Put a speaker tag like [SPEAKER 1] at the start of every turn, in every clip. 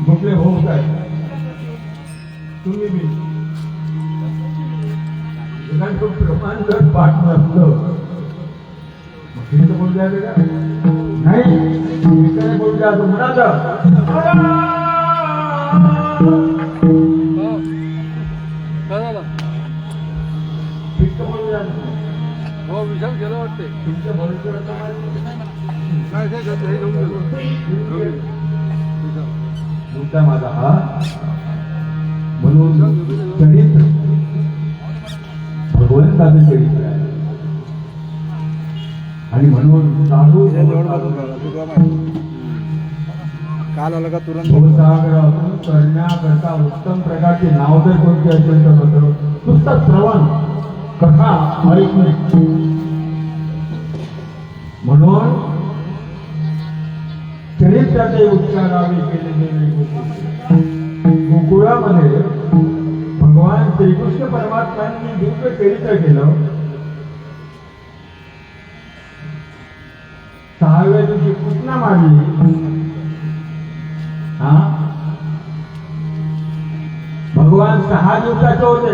[SPEAKER 1] कुठले होऊ काय तुम्ही बी प्रमाण जर पाठ नसलं बोल द्या नाही बोल द्या
[SPEAKER 2] हो विशाल गेलं वाटते
[SPEAKER 1] तुमच्या मुद्दा माझा हा म्हणून चरित्र भगवंताचं चरित्र आहे आणि म्हणून साधू
[SPEAKER 2] काल आलं का तुरंत
[SPEAKER 1] भवसागरातून करण्याकरता उत्तम प्रकारचे नाव जर कोणते असेल तर नुसतं श्रवण कथा ऐकणे म्हणून चरित्राचे उच्चारावे केलेले गोकुळामध्ये भगवान श्रीकृष्ण परमात्म्यांनी दिव्य चरित्र केलं. 6व्या दिवशी पूतना मारली. भगवान 6 दिवसाचे होते.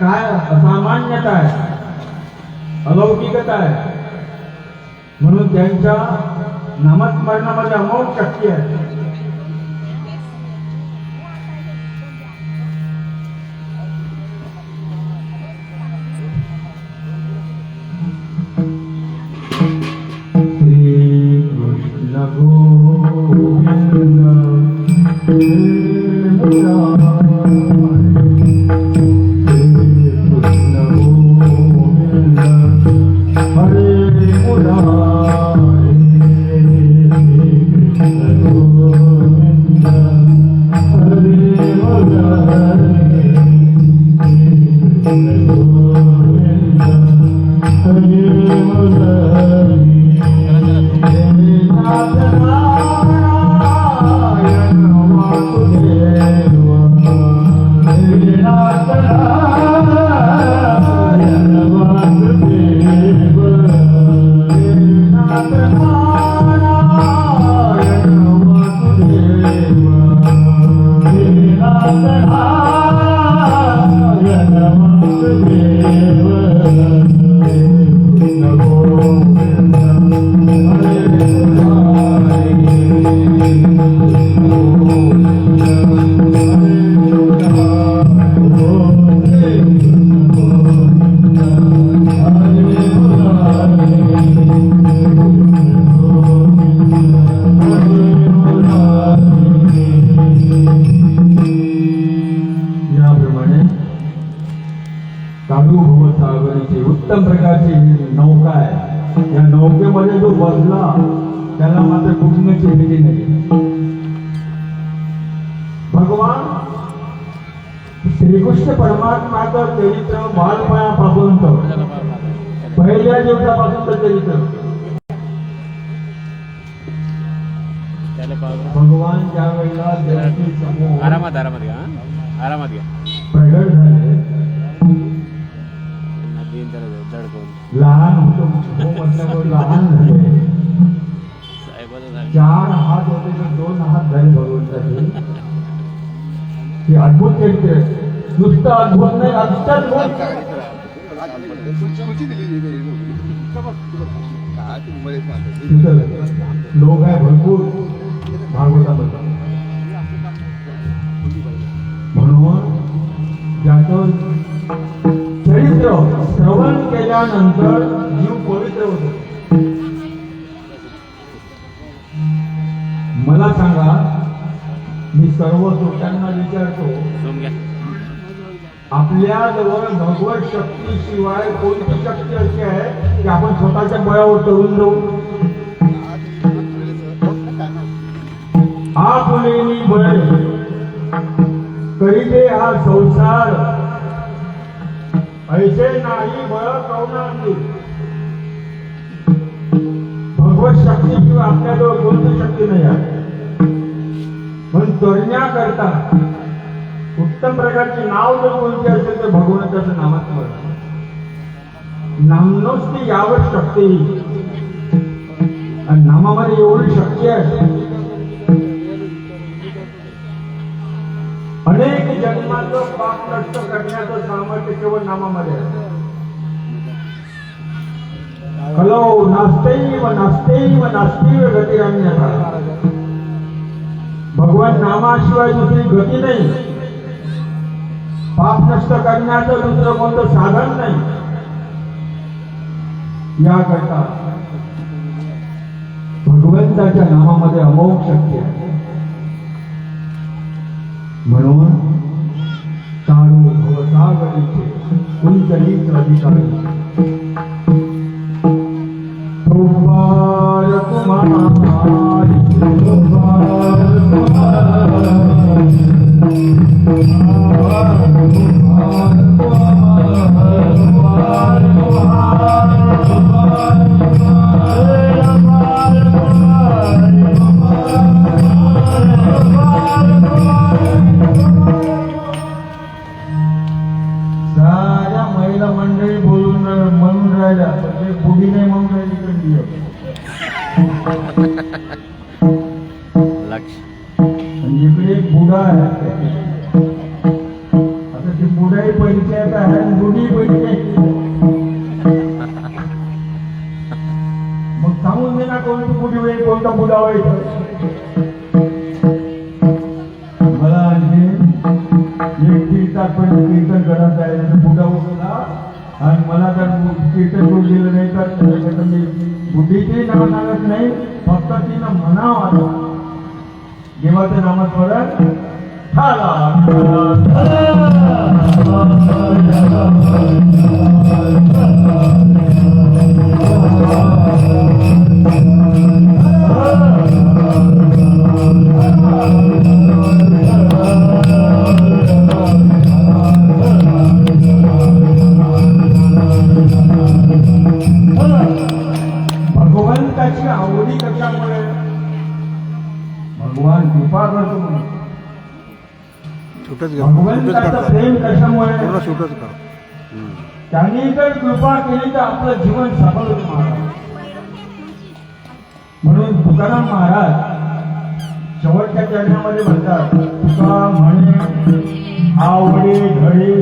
[SPEAKER 1] काय असामान्यता आहे, अलौकिकता आहे म्हणून त्यांच्या नामस्मरणामध्ये अमोघ शक्ती आहे. श्री कृष्ण गोविंद उत्तम प्रकारची नौका आहे. या नौकेमध्ये जो बसला त्याला मात्र कुठून चेपली नाही. भगवान श्रीकृष्ण परमात्माचं चरित्र बालपणापासून पहिल्या दिवसापासूनचं चरित्र. भगवान ज्या वेळेला
[SPEAKER 2] आरामात आरामात घ्या, आरामात घ्या,
[SPEAKER 1] प्रगट झाले. लहान होतो म्हटल्यावर लहान झाले. 4 हात होते तर 2 हात झाले भगवंताचे. हे अद्भुत चरित्र आहे. नुसतं अद्भुत नाही, अत्यंत लोक आहे भरपूर भागवताबद्दल. म्हणून ज्याचं चरित्र श्रवण केल्यानंतर जीव पवित्र होतो. मला सांगा, मी सर्व श्रोत्यांना विचारतो,
[SPEAKER 2] झूम घ्या.
[SPEAKER 1] आपल्या जवळ भगवत शक्ती शिवाय कोणती शक्ती अशी आहे की आपण स्वतःच्या बळावर तरुण जाऊ? आपुलेनी बळ करीते हा संसार, ऐसे नाही बळ कवनांची. भगवत शक्ती किंवा आपल्याजवळ कोणती शक्ती नाही आहे. पण करण्याकरता उत्तम प्रकारचे नाव जर कोणते असेल तर भगवंताचं नामस्मरण. नामनोस्ती यावर शक्ती, आणि नामामध्ये एवढी शक्ती आहे. अनेक जन्माचं पाप नष्ट करण्याचं सामर्थ्य केवळ नामामध्ये आहे. कलो नास्त्यैव नास्त्यैव नास्त्यैव गतिरन्यथा. भगवान नामाशिवाय दुसरी गती नाही. पाप नष्ट करण्याचं दुसरं कोणतं साधन नाही. याकरता भगवंताच्या नामामध्ये अमोघ शक्ती आहे. म्हणून चालू भवसागरीचे कुंचलीच अधिकारी कुमार कुमार साऱ्या महिला मंडळी बोलून म्हणून राहिल्या, पण ते बुडी नाही म्हणून राहिली कंडी.
[SPEAKER 2] लक्ष.
[SPEAKER 1] इकडे एक बुडा आहे. आता ती बुडाही पंचायत आहे आणि बुडी पंचायत. मग सांगून दे ना कोणती बुडी होईल, कोणता बुडा होईल. मला आणखी एक कीर्तन कीर्तन करत आहे, बुडा उचला आणि मला जर कीर्तन करून दिलं नाही तर मी बुद्धीची नाव सांगत नाही, फक्त तिनं म्हणावं देवाचं नामस्मरण भगवंताची आवडी कशामुळे? भगवान कृपा करतो म्हणून. भगवंताचं प्रेम कशामुळे? त्यांनी जर कृपा केली तर आपलं जीवन सफल होतं महाराज. म्हणून तुकाराम महाराज शेवटच्या चरणामध्ये म्हणतात, तुका म्हणे आवडे घडे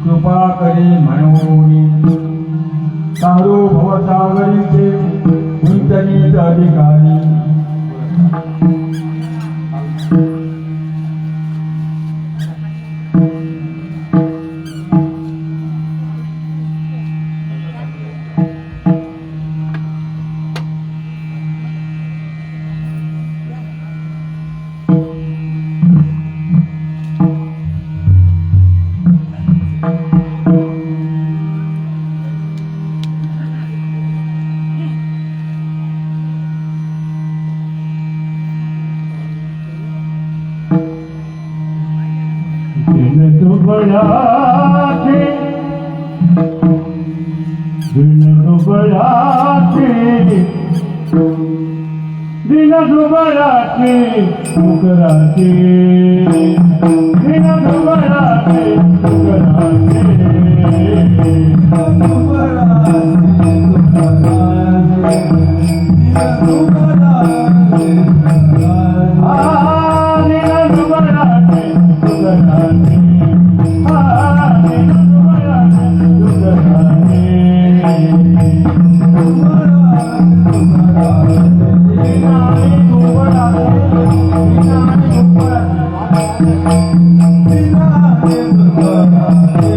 [SPEAKER 1] कृपा करे म्हणून तारो भवसागरीचे गुंतनीत अधिकारी. दिन दुबळाचे मुकराचे दिन दुबळाचे मुकराचे
[SPEAKER 3] Thank you.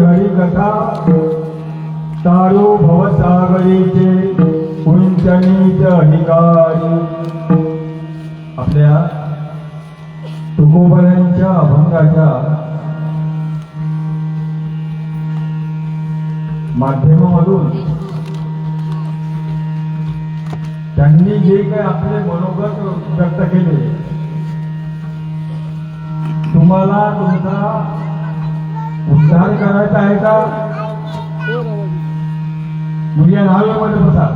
[SPEAKER 1] हरिकथा तारो भवसागरीचे उंचनीच अधिकारी. आपल्या तुकोबरांच्या अभंगाच्या माध्यमामधून त्यांनी जे काही आपले मनोगत व्यक्त केले, तुम्हाला तुमचा उद्धार करायचा आहे का? या नावेमध्ये बसा.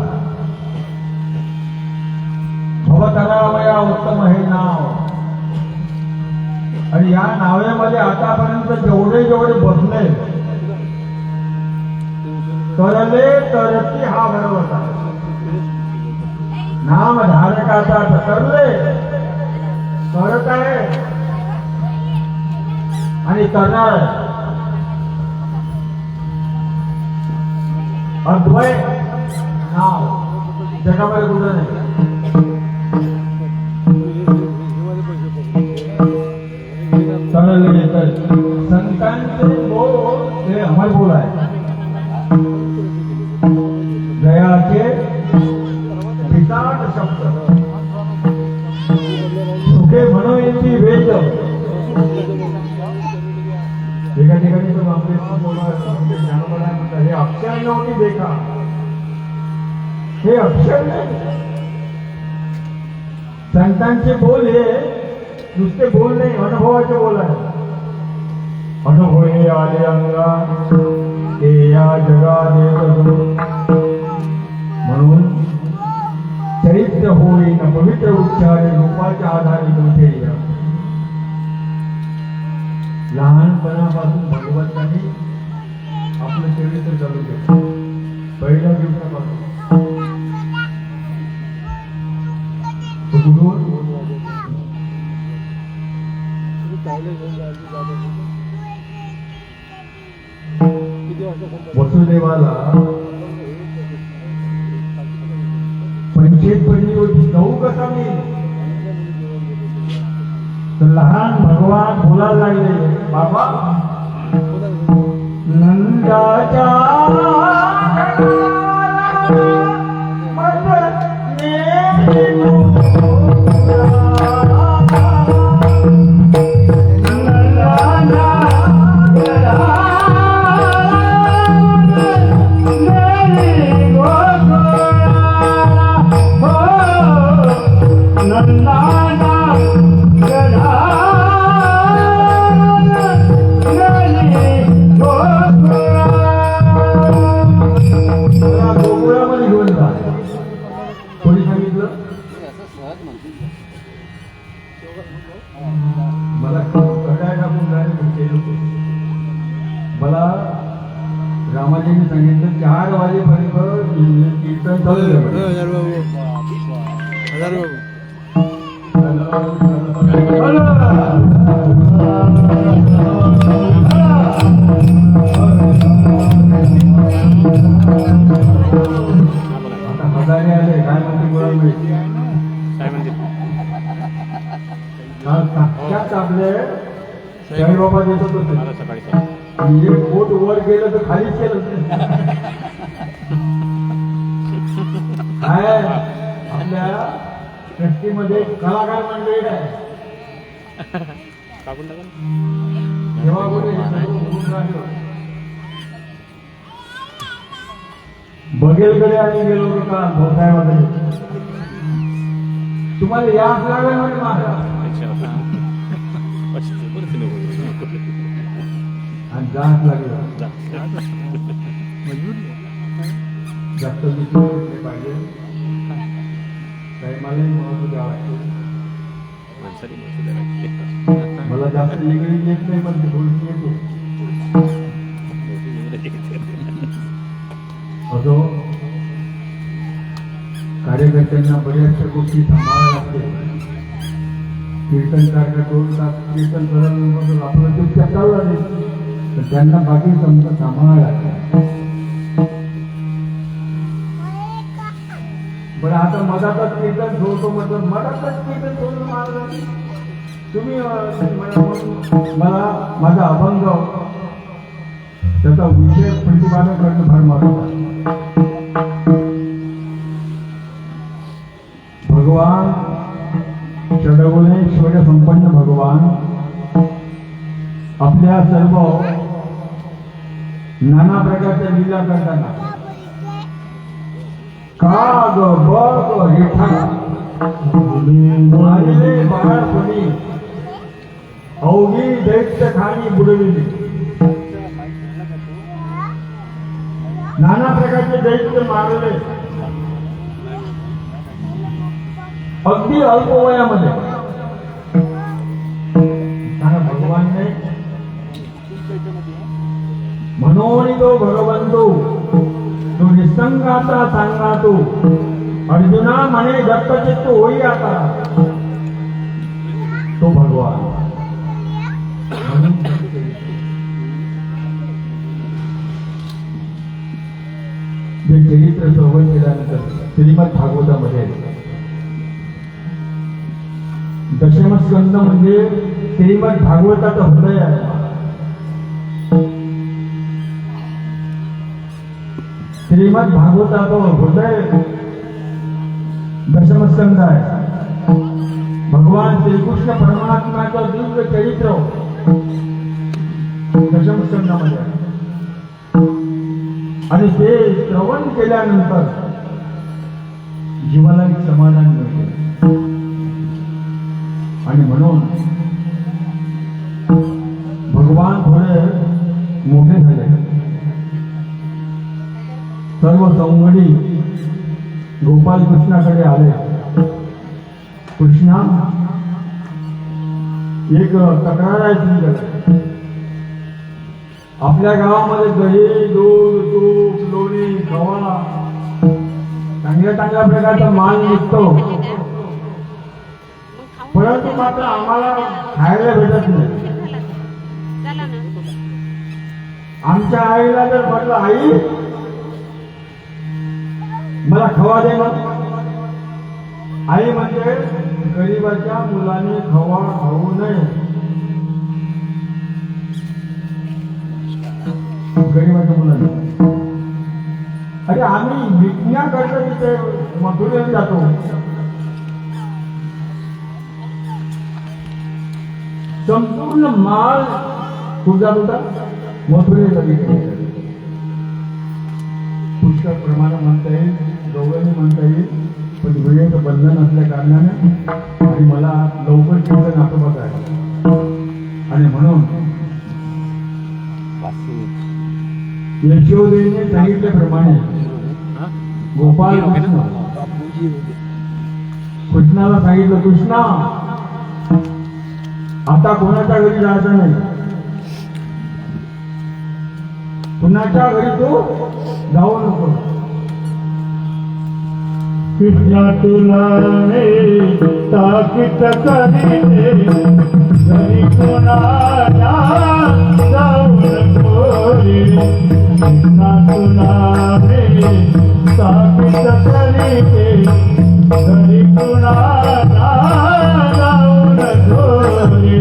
[SPEAKER 1] भवतरावया उत्तम हे नाव. आणि या नावेमध्ये आतापर्यंत जेवढे बसले तरले तरती हा बरोबर नाम धारकाचा ठरले करत आहे आणि करणार. अद्वय नाव जगामध्ये कुठं नाही. संतांचे बोल हे अमर बोल आहे. जयाचे विचार शब्द सुखे म्हणून येते वेद. एका ठिकाणी तो आपले ज्ञानोबा म्हणतात हे अक्षर नव्हती देखा. हे अक्षर नाही. संतांचे बोल हे नुसते बोल नाही, अनुभवाचे बोल आहे. अनुभव हे आले अंगा ते या जगात येत असो. म्हणून चरित्र होईन पवित्र उच्चारे रूपाच्या आधारे मोठे या. लहानपणापासून भगवंतांनी आपलं चरित्र चालू केलं. पहिल्या दिवसापासून वसुदेवाला 25 पडली होती. जाऊ कसा मी तर लहान भगवान बोलायला लागले, बाबा नंदाच्या मला कडाय टाकून जायला. मला रामाजीने सांगितलं 4 वाजेपर्यंत कीर्तन चालू. आता हजारे आले. काय म्हणते मुलांना
[SPEAKER 2] काय म्हणते
[SPEAKER 1] साक्षात आपले साईबाबा देत होते.
[SPEAKER 2] मला सकाळी
[SPEAKER 1] म्हणजे पोट वर गेलं तर खालीच केलं. काय आपल्या सृष्टीमध्ये कलाकार मंडळी आहे.
[SPEAKER 2] कापून टाका.
[SPEAKER 1] तेव्हा कुठे बघेलकडे आम्ही गेलो होतो का भोसायमध्ये. तुम्हाला याच लागेल म्हणजे माझा आणि जास्त लागेल. जास्त नाही पाहिजे. काही मलाही महत्व द्यावं लागतं. मला जास्त इंग्लिश येत नाही पण ते बोलून येतो. असो कार्यकर्त्यांना बऱ्याचशा गोष्टी सांभाळाव्या लागते. कीर्तन सारखं 2 तास कीर्तन करायला आपलं चुपचाप चालला नाही तर त्यांना बाकी समजा सांभाळावं लागतं. बरं आता मधातच कीर्तन सोडतो म्हटलं मधातच कीर्तन सोडून मारलं तुम्ही. मला माझा अभंग त्याचा विषय प्रतिपादन करणं फार महत्त्वाचं. भगवान षडगुणे संपन्न भगवान आपल्या सर्व नाना प्रकारच्या लीला करताना काग बग रेठा आलेले बाळपणी अवघी दैत्य खाणी बुडविली. नाना प्रकारचे दैत्य मारले अगदी अल्प वयामध्ये. भगवानने म्हणून तो भगवंतो तो निसंगाचा सांगा तो अर्जुना म्हणे दत्तचित्त होई आता तो भगवान. जे चरित्र श्रवण केल्यानंतर श्रीमद भागवतामध्ये दशमस्कंद म्हणजे श्रीमद भागवताचं हृदय आहे. श्रीमद भागवताचं हृदय दशमस्कंद आहे. भगवान श्रीकृष्ण परमात्म्याचं दिव्य चरित्र दशमस्कंदामध्ये आहे. आणि ते श्रवण केल्यानंतर जीवाला एक समाधान मिळते. आणि म्हणून भगवान थोडे मोठे झाले सर्व संगडी गोपाल कृष्णाकडे आले. कृष्णा, एक तक्रार आहे तुमच्याकडे. आपल्या गावामध्ये दही, दूध, तूप, लोणी, खवा चांगल्या चांगल्या प्रकारचा माल निघतो, परंतु मात्र आम्हाला खायला भेटत नाही. आमच्या आईला जर म्हटलं, आई मला खवा दे, मग आई म्हणजे गरीबाच्या मुलाने खवा खाऊ नये. गरीबाच्या मुलाने, अरे आम्ही विकण्याकरता तिथे मथुरेला जातो. संपूर्ण माल कुठे होता? मथुरेला विकण्यासाठी. पुष्कळ प्रमाणात म्हणता येईल, दोघांनी म्हणता येईल, पण वेळेचं बंधन असल्या कारणाने आणि मला लवकर कीर्तन आठवत आहे. आणि म्हणून यशोदेने सांगितल्याप्रमाणे गोपाल कृष्णाला सांगितलं, कृष्णा आता कोणाच्या घरी जायचं नाही, कुणाच्या घरी तू जाऊ नको.
[SPEAKER 3] कृष्णा तुला ताकीत करीते घरी कोणाला जाऊ नको रे. कृष्णा तुला ताकीत करीते घरी कोणाला जाऊ नको रे.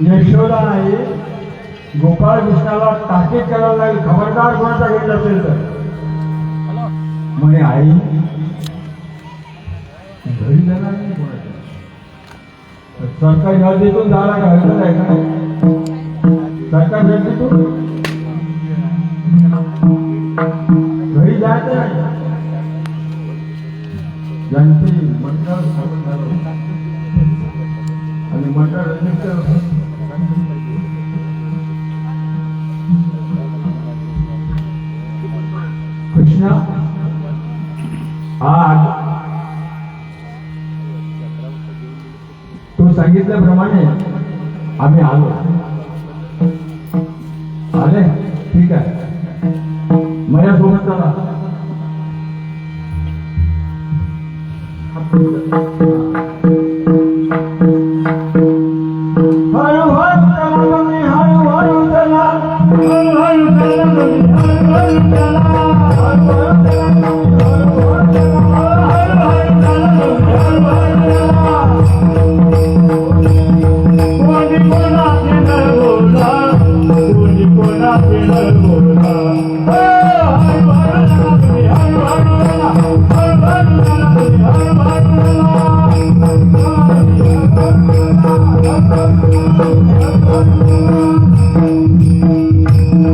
[SPEAKER 1] यशोदा नाही, गोपाळ कृष्णाला ताकीद करायला लागेल, खबरदार कोणाचा घरी असेल तर. म्हणे आई घरी जाणार नाही कोणाच्या, सरकारी हद्दीतून जायला घालत आहे का नाही? सरकारी हद्दीतून घरी जायचं नाही. ज्यांची मंडळ स्थापन झालं आणि मंडळ रजिस्टर कृष्णा आज तू सांगितल्याप्रमाणे आम्ही आलो. आले, ठीक आहे, माझ्यासोबत चला. हळूहळू चला तुम्ही, हळूहळू चला, हळूहळू चला तुम्ही, हळूहळू चला, हळूहळू चला तुम्ही, हळूहळू चला, हळूहळू चला तुम्ही, हळूहळू चला. कोणी कोणाचे न बोला, कोणी कोणाचे न बोला, हळूहळू चला तुम्ही, हळूहळू चला, हळूहळू चला तुम्ही, हळूहळू चला.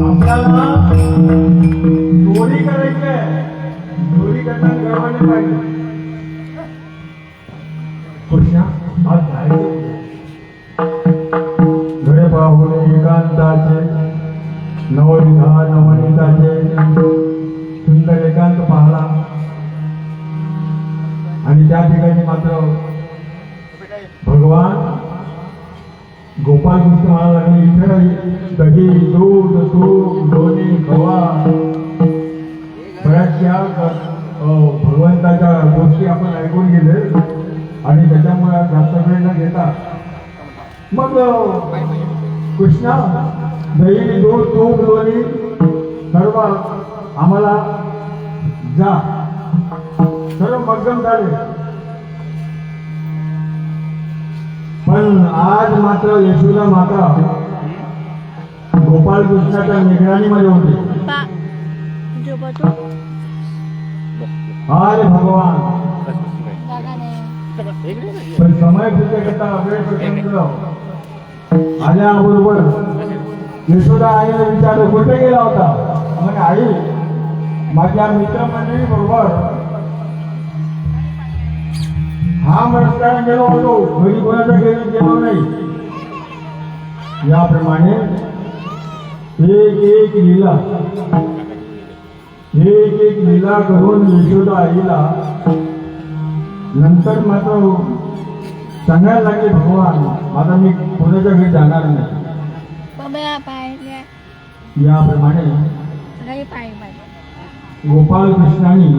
[SPEAKER 1] आपल्याला चोरी करायची आहे, चोरी करताना गर्वाने पाहिजे. कृष्णा आज जायचे घडे पाहून एकांताचे, नवविधा नवनीताचे सुंदर एकांत पाहला. त्या ठिकाणी मात्र भगवान गोपाल कृष्ण महाराजांनी इथे दही दूध तूप लोणी खवा बऱ्याचशा भगवंताच्या गोष्टी आपण ऐकून गेले आणि त्याच्यामुळे जास्त वेळ न घेता मग कृष्णा दही दूध तूप लोणी सर्व आम्हाला जा सर्व मध्यम झाले. पण आज मात्र यशोदा माता गोपाल कृष्णाच्या निगराणीमध्ये होते. हाय भगवान पण समय पुढे करता वेळ प्रसंग आल्याबरोबर यशोदा आईने विचारलं कुठे गेला होता. म्हणजे आई माझ्या मित्रमंडळी बरोबर हा रस्त्याने गेलो होतो घरी कोणाच्या घरी गेलो नाही. याप्रमाणे एक एक लीला करून यशोदा आईला नंतर मात्र सांगायला लागले भगवान आता मी कोणाच्या घरी जाणार नाही. याप्रमाणे गोपाल कृष्णाने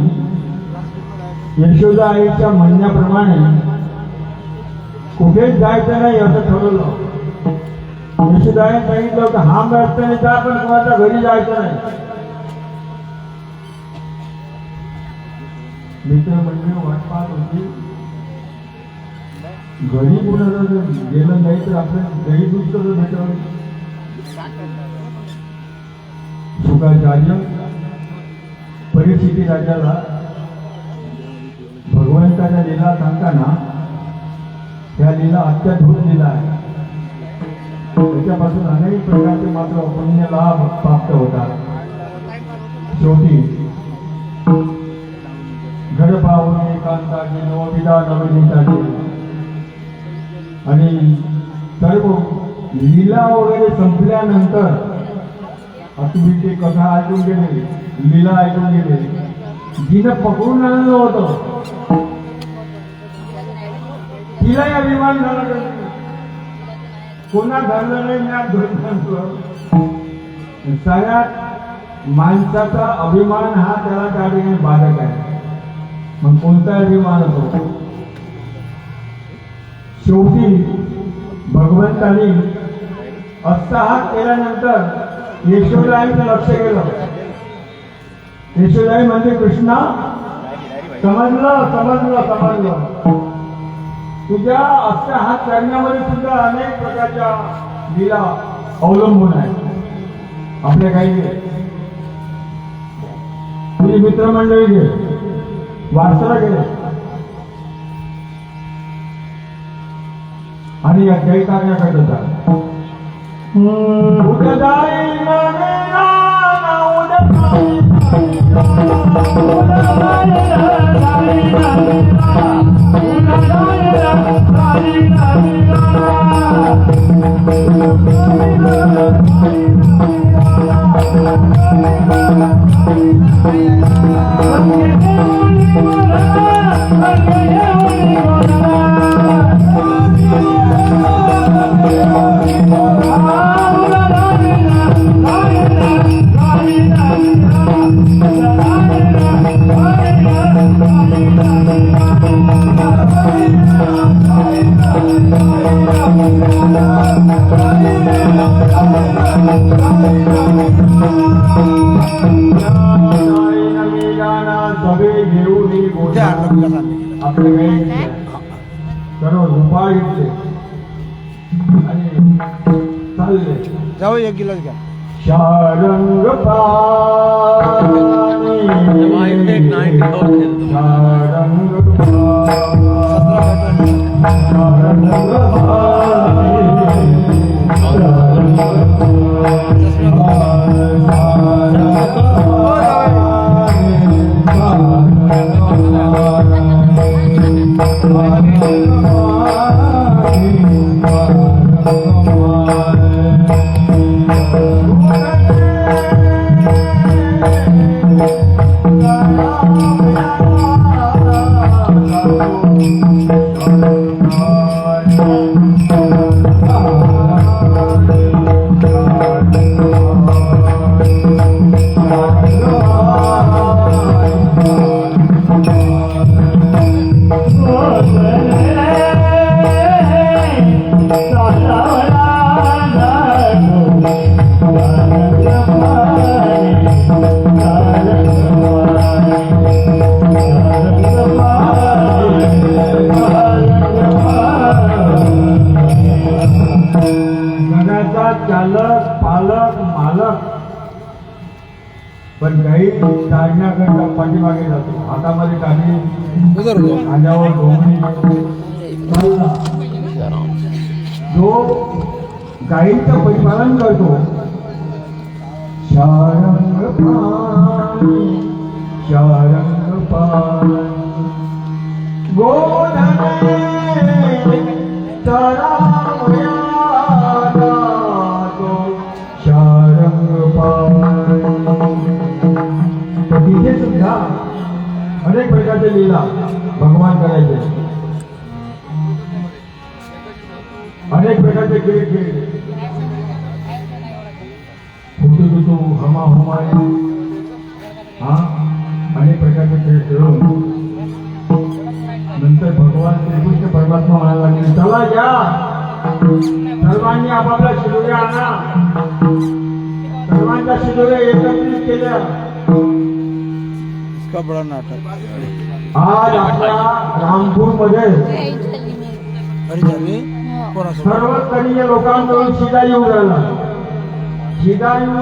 [SPEAKER 1] यशोदा आईच्या म्हणण्याप्रमाणे कुठेच जायचं नाही असं ठरवलं. यशोदाने सांगितलं की हा रस्त्याने जा पण कोणाच्या घरी जायचं नाही. मित्रमंडळी वाट पाहत होती घरी कोणाला गेलं नाही तर आपलं दही दूध कसं भेटवं. शुकाचार्य परिस्थिती राजाला भगवंताच्या लीला सांगताना त्या लीला अत्याद्भुत लीला आहे. त्याच्यापासून अनेक प्रकारचे मात्र पुण्य लाभ प्राप्त होतात. शेवटी घर पाहून एकांताची नवविधा नवनीताची आणि सर्व लीला वगैरे संपल्यानंतर तुम्ही ते कथा ऐकून गेले लीला ऐकून गेले जिनं पकडून आणलं होतं तिलाही अभिमान झाला. कोणा धरलं नाही ना धरून सगळ्यात माणसाचा अभिमान हा त्याला त्या ठिकाणी बाधक आहे. मग कोणता अभिमान होतो. शेवटी भगवंतानी अट्टहास केल्यानंतर यशोदाईचं लक्ष गेलं. यशोदाई म्हणजे कृष्णा समजलं तुझ्या अट्टहास करण्यामध्ये सुद्धा अनेक प्रकारच्या लीला अवलंबून आहे. आपल्या काही तुझी मित्रमंडळी घे वारसाला गेले आणि या काही कार्याकडे जा. सर्व झोपा घेतले आणि चालले.
[SPEAKER 2] जाऊ एक गिलास घ्या.
[SPEAKER 1] शारंग
[SPEAKER 3] Oh
[SPEAKER 1] गाई चालण्याकरता पाठीमागे जातो, हातामध्ये काही खांद्यावर घोंगडी चालला. जो गाईचं परिपालन करतो, शारंग पाणी गोधने चरावया जातो शारंग पाणी. तर तिथे सुद्धा अनेक प्रकारचे लीला भगवान करायचे, अनेक प्रकारचे खेळ खेळले. हुतू हमा हुमाय हा अनेक प्रकारचे खेळ खेळून नंतर भगवान श्रीकृष्ण परमात्मा म्हणायला लागले, चला या सर्वांनी आपापल्या शिदोऱ्या आणा. सर्वांच्या शिदोऱ्या एकत्रित केल्या. आज आपल्या रामपूर मध्ये सर्व स्तरीय लोकांकडून शिदा येऊन राहिला. शिदा येऊन